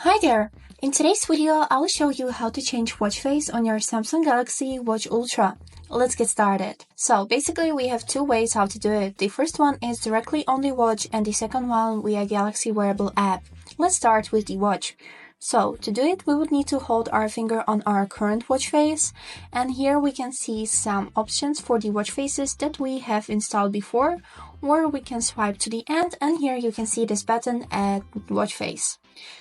Hi there! In today's video, I'll show you how to change watch face on your Samsung Galaxy Watch Ultra. Let's get started. So basically we have two ways how to do it. The first one is directly on the watch and the second one via Galaxy wearable app. Let's start with the watch. So to do it, we would need to hold our finger on our current watch face, and here we can see some options for the watch faces that we have installed before, or we can swipe to the end and here you can see this button Add Watch Face.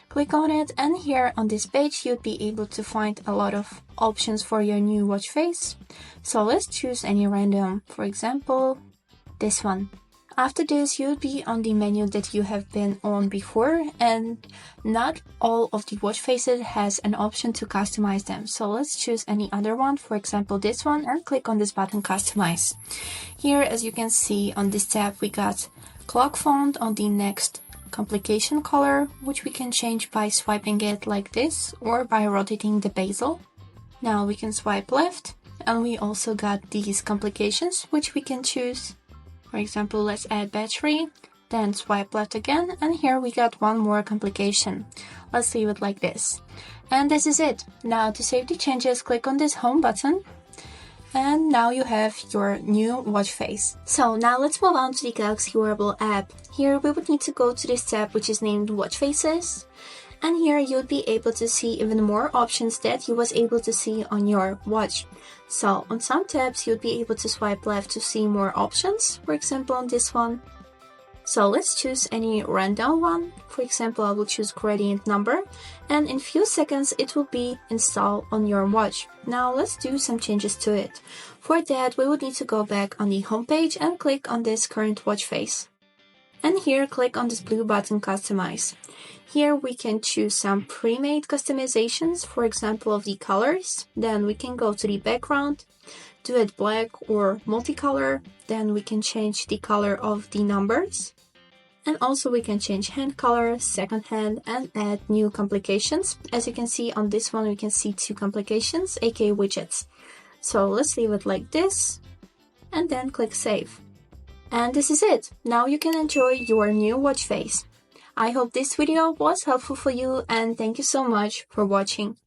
Click on it and here on this page you'd be able to find a lot of options for your new watch face. So let's choose any random, for example, this one. After this, you'll be on the menu that you have been on before, and not all of the watch faces has an option to customize them. So let's choose any other one, for example this one, and click on this button Customize. Here, as you can see on this tab, we got clock font on the next complication color, which we can change by swiping it like this or by rotating the bezel. Now we can swipe left, and we also got these complications which we can choose. For example, let's add battery, then swipe left again, and here we got one more complication. Let's leave it like this. And this is it. Now to save the changes, click on this home button, and now you have your new watch face. So now let's move on to the Galaxy wearable app. Here we would need to go to this tab which is named Watch Faces. And here you'll be able to see even more options that you was able to see on your watch. So on some tabs you'll be able to swipe left to see more options, for example on this one. So let's choose any random one. For example, I will choose gradient number, and in few seconds it will be installed on your watch. Now let's do some changes to it. For that we would need to go back on the home page and click on this current watch face. And here click on this blue button Customize. Here we can choose some pre-made customizations, for example of the colors. Then we can go to the background, do it black or multicolor. Then we can change the color of the numbers. And also we can change hand color, second hand, and add new complications. As you can see on this one we can see two complications, aka widgets. So let's leave it like this and then click Save. And this is it. Now you can enjoy your new watch face. I hope this video was helpful for you and thank you so much for watching.